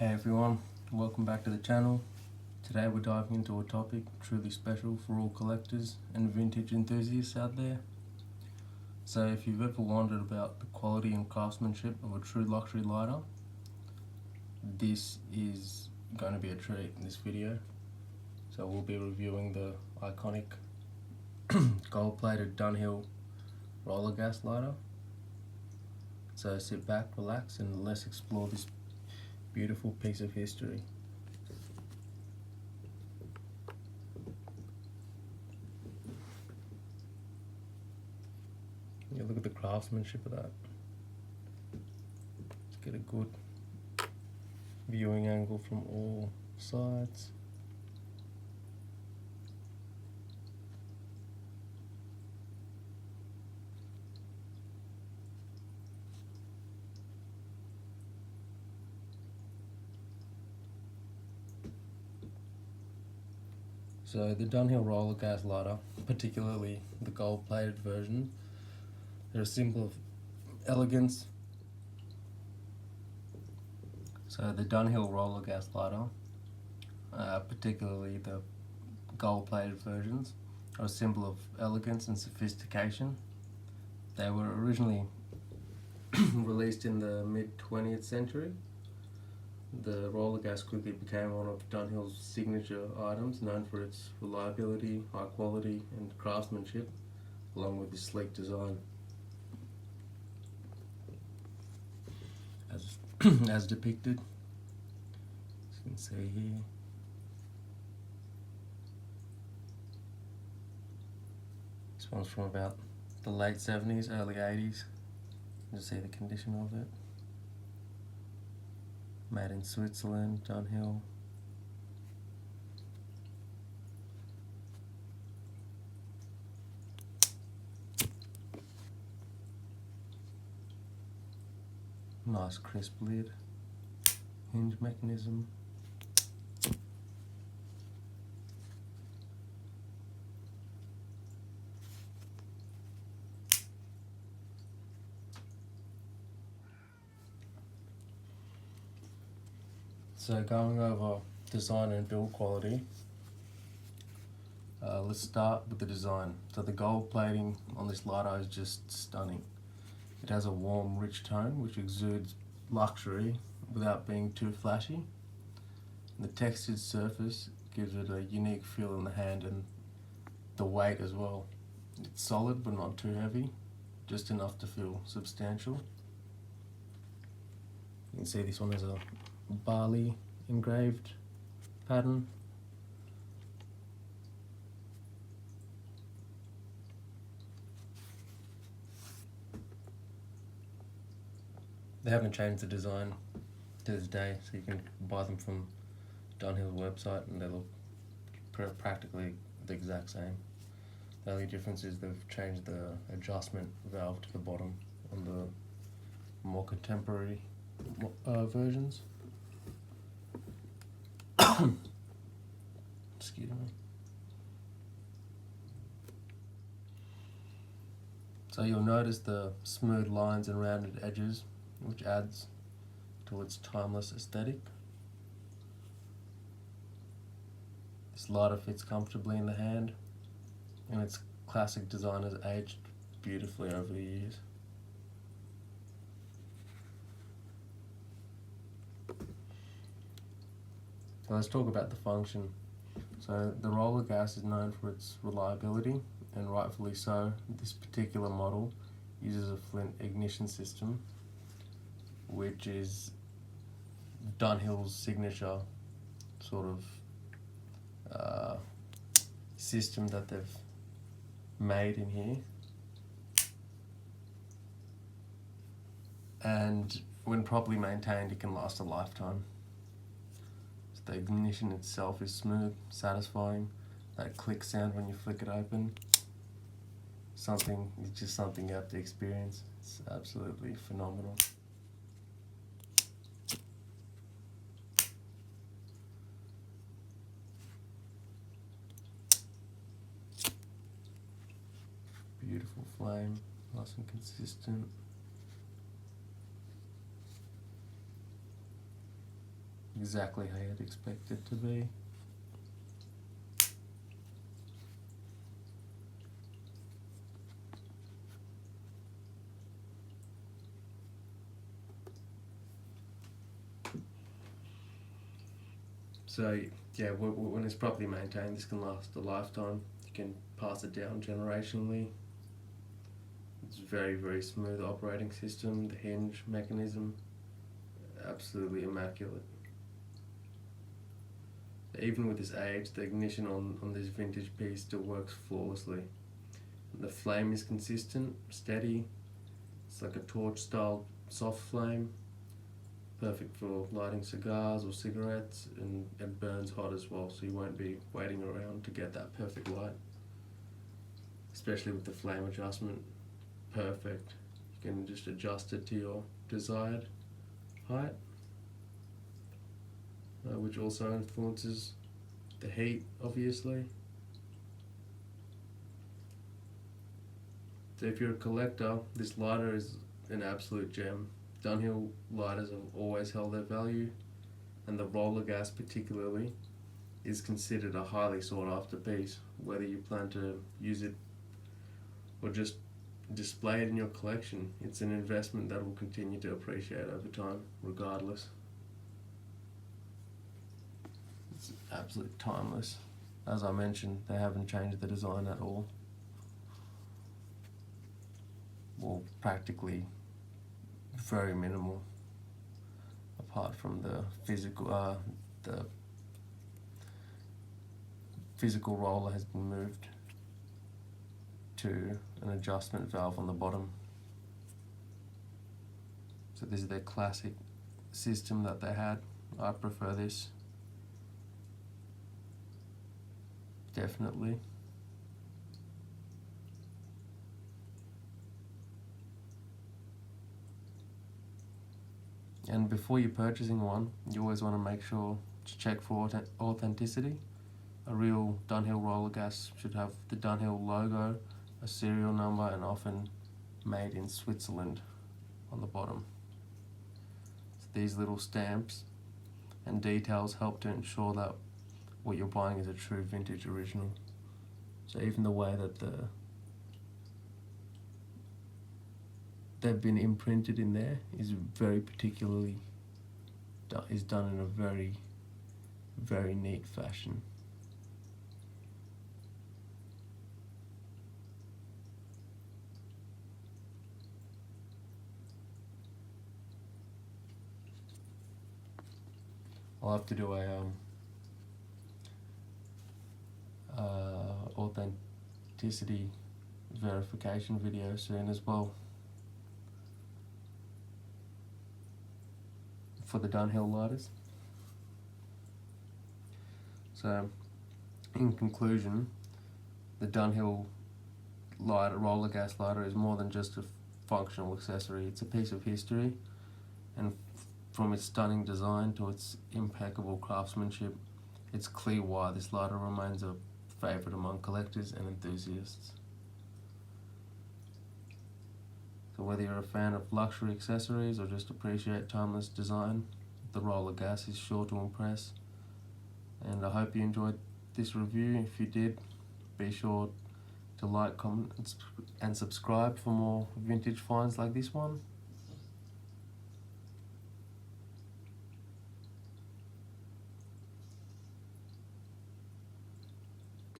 Hey everyone, welcome back to the channel. Today we're diving into a topic truly special for all collectors and vintage enthusiasts out there. So if you've ever wondered about the quality and craftsmanship of a true luxury lighter, this is going to be a treat in this video. So we'll be reviewing the iconic gold-plated Dunhill Rollagas lighter. So sit back, relax, and let's explore this beautiful piece of history. Yeah, look at the craftsmanship of that. Let's get a good viewing angle from all sides. So the Dunhill Rollagas lighter, particularly the gold-plated version, they're a symbol of elegance. So the Dunhill Rollagas lighter, particularly the gold-plated versions, are a symbol of elegance and sophistication. They were originally released in the mid-20th century. The Rollagas quickly became one of Dunhill's signature items, known for its reliability, high quality and craftsmanship, along with its sleek design. As depicted, as you can see here. This one's from about the late 70s, early 80s. You can see the condition of it. Made in Switzerland, Dunhill. Nice crisp lid, hinge mechanism. So going over design and build quality, let's start with the design. So the gold plating on this lighter is just stunning. It has a warm, rich tone which exudes luxury without being too flashy. And the textured surface gives it a unique feel in the hand, and the weight as well. It's solid but not too heavy, just enough to feel substantial. You can see this one has a barley engraved pattern. They haven't changed the design to this day, so you can buy them from Dunhill's website and they look practically the exact same. The only difference is they've changed the adjustment valve to the bottom on the more contemporary versions. Excuse me. So you'll notice the smooth lines and rounded edges, which adds to its timeless aesthetic. This lighter fits comfortably in the hand, and its classic design has aged beautifully over the years. So let's talk about the function. So the Rollagas is known for its reliability, and rightfully so. This particular model uses a flint ignition system, which is Dunhill's signature sort of system that they've made in here. And when properly maintained, it can last a lifetime. So the ignition itself is smooth, satisfying. That click sound when you flick it open, it's just something you have to experience. It's absolutely phenomenal. Beautiful flame, nice and consistent. exactly how you'd expect it to be. So yeah, when it's properly maintained, this can last a lifetime. You can pass it down generationally. It's very, very smooth operating system. The hinge mechanism, absolutely immaculate. Even with this age, the ignition on this vintage piece still works flawlessly. The flame is consistent, steady. It's like a torch style soft flame, perfect for lighting cigars or cigarettes, and it burns hot as well, so you won't be waiting around to get that perfect light. Especially with the flame adjustment, perfect. You can just adjust it to your desired height, which also influences the heat, obviously. So if you're a collector, this lighter is an absolute gem. Dunhill lighters have always held their value, and the Rollagas particularly is considered a highly sought after piece, whether you plan to use it or just display it in your collection. It's an investment that will continue to appreciate over time, regardless. It's absolutely timeless. As I mentioned, they haven't changed the design at all. Well, practically very minimal, apart from the physical roller has been moved to an adjustment valve on the bottom. So this is their classic system that they had. I prefer this, definitely. And before you're purchasing one, you always want to make sure to check for authenticity. A real Dunhill Rollagas should have the Dunhill logo, a serial number, and often made in Switzerland on the bottom. So these little stamps and details help to ensure that what you're buying is a true vintage original. So even the way that they've been imprinted in there is very particularly is done in a very, very neat fashion. I'll have to do a authenticity verification video soon as well for the Dunhill lighters. So, in conclusion, the Dunhill Rollagas lighter is more than just a functional accessory. It's a piece of history, and from its stunning design to its impeccable craftsmanship, it's clear why this lighter remains a favourite among collectors and enthusiasts. So whether you're a fan of luxury accessories or just appreciate timeless design, the Rollagas is sure to impress. And I hope you enjoyed this review. If you did, be sure to like, comment and subscribe for more vintage finds like this one.